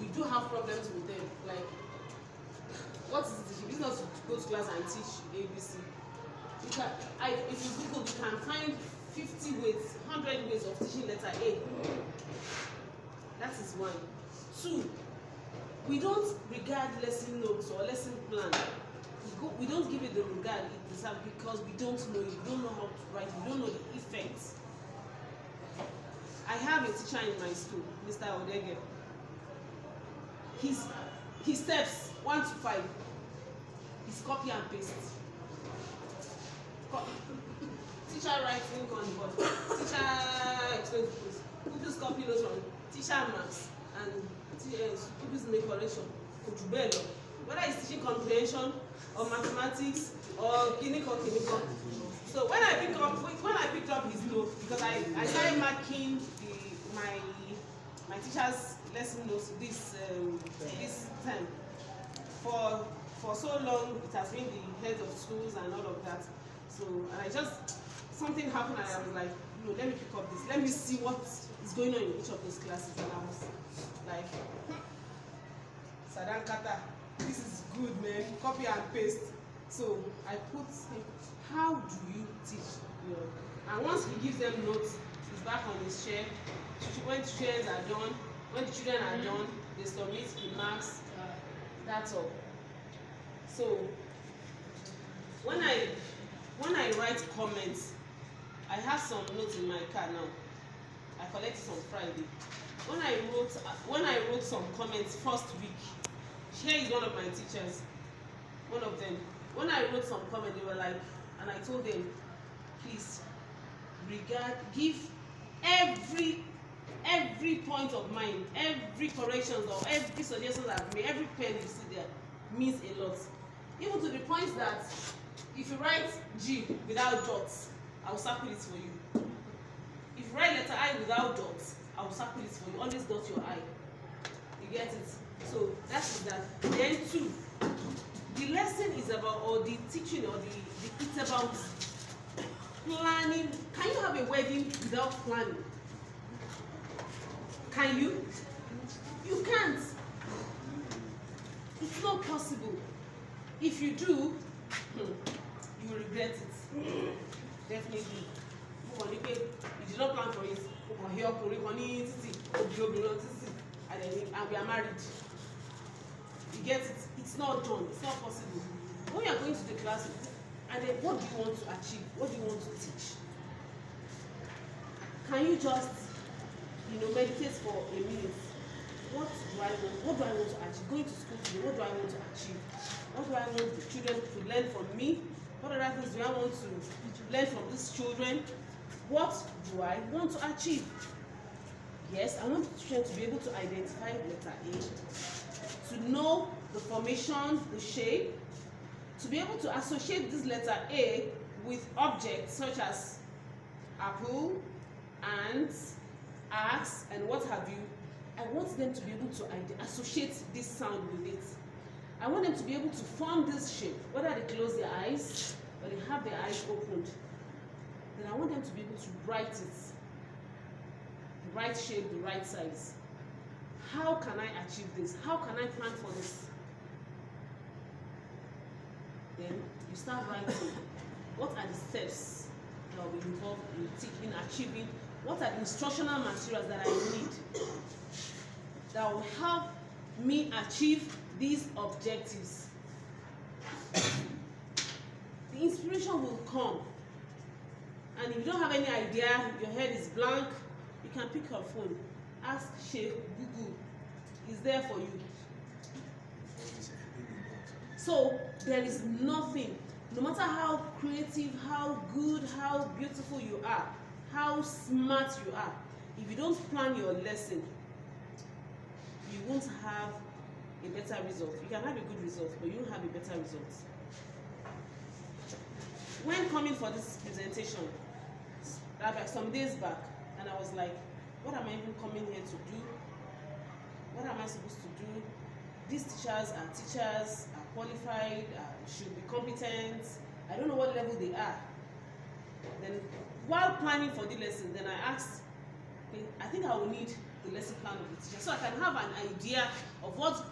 we do have problems with them. Like, what is teaching? It's not to go to class and teach ABC. If you Google, you can find 50 ways, 100 ways of teaching letter A. That is one. Two, we don't regard lesson notes or lesson plan. We don't give it the regard it deserves because we don't know it. We don't know how to write. We don't know the effects. I have a teacher in my school, Mr. Odege. His steps 1 to 5 is copy and paste. Teacher writing on the board, teacher explain to us, pupils copy notes from teacher marks, and pupils make correction. Whether it's teaching comprehension or mathematics or clinical. So when I picked up his note, because I started marking my teacher's lesson notes this time. For so long, it has been the head of schools and all of that. So something happened and I was like, no, let me pick up this. Let me see what is going on in each of those classes. And I was like, Sadan Kata, this is good, man. Copy and paste. So I put him, how do you teach? And once he gives them notes, he's back on his chair. When the chairs are done, when the children are done, they submit the marks. That's all. So when I write comments, I have some notes in my car now. I collected it on Friday. When I wrote some comments first week, here is one of my teachers, one of them. When I wrote some comments, they were like, and I told them, please give every point of mine, every corrections or every suggestion that I've made, every pen you see there means a lot. Even to the point that if you write G without dots, I will circle it for you. If you write letter I without dots, I will circle it for you. Always dot your I. You get it? So that is that. Then two, the lesson is about, or the teaching, or it's about planning. Can you have a wedding without planning? Can you? You can't. It's not possible. If you do, you will regret it. Definitely. You did not plan for it. And we are married. You get it? It's not done. It's not possible. When you are going to the class, and then what do you want to achieve? What do you want to teach? Can you just, meditate for a minute? What do I want? What do I want to achieve? Going to school today, what do I want to achieve? What do I want the children to learn from me? What other things do I want to learn from these children? What do I want to achieve? Yes, I want the children to be able to identify letter A, to know the formation, the shape, to be able to associate this letter A with objects such as apple, ants, axe, and what have you. I want them to be able to associate this sound with it. I want them to be able to form this shape, whether they close their eyes or they have their eyes opened. Then I want them to be able to write it, the right shape, the right size. How can I achieve this? How can I plan for this? Then you start writing. What are the steps that will be involved in achieving? What are the instructional materials that I need that will help me achieve these objectives? The inspiration will come. And if you don't have any idea, your head is blank, you can pick your phone, ask Sheikh Google. It's there for you. So there is nothing, no matter how creative, how good, how beautiful you are, how smart you are, if you don't plan your lesson, you won't have a better result. You can have a good result, but you won't have a better result. When coming for this presentation, some days back, and I was like, what am I even coming here to do? What am I supposed to do? These teachers are qualified, should be competent. I don't know what level they are. Then while planning for the lesson, then I asked, okay, I think I will need the lesson plan of the teacher, so I can have an idea of what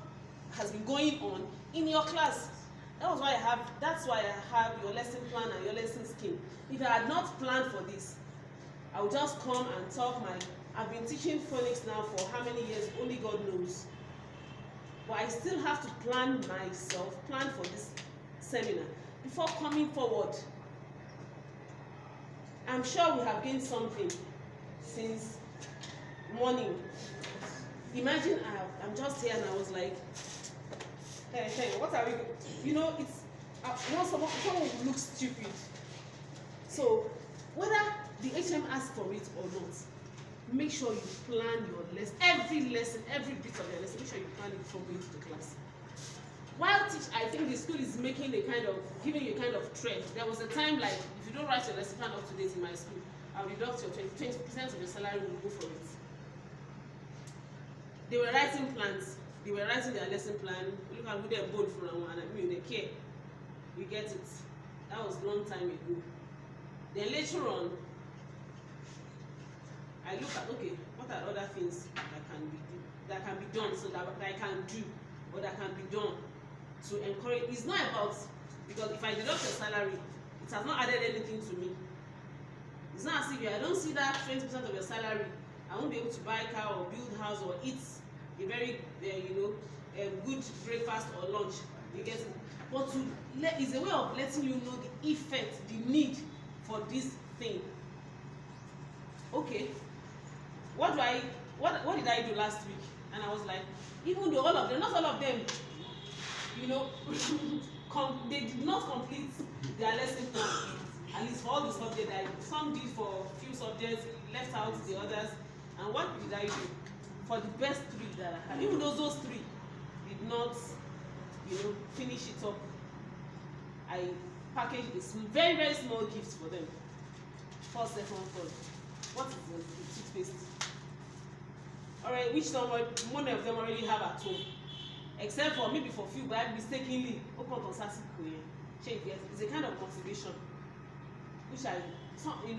has been going on in your class. That's why I have your lesson plan and your lesson scheme. If I had not planned for this, I would just come and talk I've been teaching phonics now for how many years, only God knows. But I still have to plan for this seminar before coming forward. I'm sure we have gained something since morning. Imagine I'm just here and I was like, hey, what are we doing? You know, it's someone will look stupid. So whether the HM asks for it or not, make sure you plan your lesson, every bit of your lesson. Make sure you plan it before going to the class. While I think the school is giving you a kind of trend. There was a time like, if you don't write your lesson plan up to date in my school, I'll deduct your 20% of your salary, will go for it. They were writing plans. They were writing their lesson plan. Look at who they're bold for and I mean, they care. You get it. That was a long time ago. Then later on, I look at, okay, what are other things that can be done, so that I can do, or that can be done to encourage. It's not about, because if I deduct your salary, it has not added anything to me. It's not as if I don't see that 20% of your salary, I won't be able to buy a car or build a house or eat a very good breakfast or lunch. You get it? But it's a way of letting you know the effect, the need for this thing. Okay, what did I do last week? And I was like, even though not all of them, they did not complete their lesson plan. At least for all the subjects, some did for a few subjects, left out the others. And what did I do? For the best 3 that I had, even though those 3 did not, finish it up, I packaged a very, very small gift for them. First, second, third. What is the toothpaste? Alright, which one of them already have at home? Except for maybe for few, but I mistakenly opened on Sasiko. It's a kind of motivation, which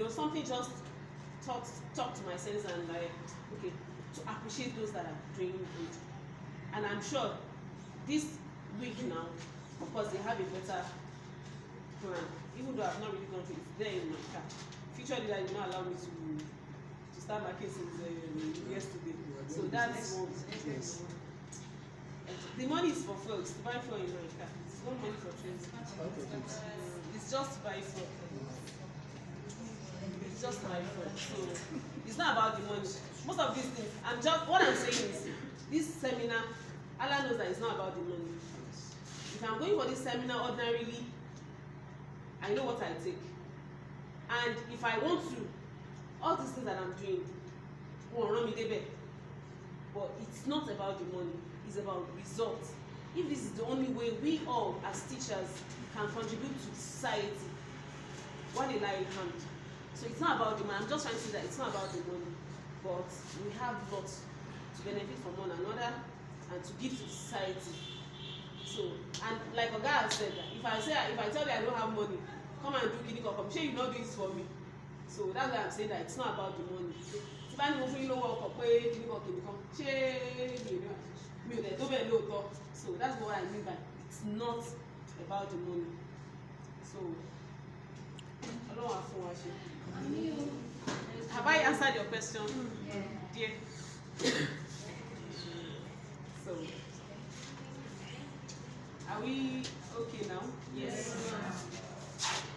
something just talk to my sense and okay, to appreciate those that are doing good. And I'm sure this week now, of course, they have a better plan. Even though I've not really gone through it, it's there in my car. Future leader did not allow me to start my case since yesterday. So that's one. Yes. The money is for folks. To buy fuel in my car. It's not money for friends. It's just to buy fuel. It's just my friend. So it's not about the money. Most of these things, what I'm saying is, this seminar, Allah knows that it's not about the money. If I'm going for this seminar ordinarily, I know what I take. And if I want to, all these things that I'm doing won't run me there. But it's not about the money, it's about results. If this is the only way we all as teachers can contribute to society, what a lie in hand. So it's not about the money. I'm just trying to say that it's not about the money, but we have lots to benefit from one another and to give to society. So, and like Oga has said, if I tell you I don't have money, come and do kidney come, sure you not do this for me. So that's why I'm saying that it's not about the money. So that's what I mean by it's not about the money. So I don't want to have I answered your question? Yeah. So are we okay now?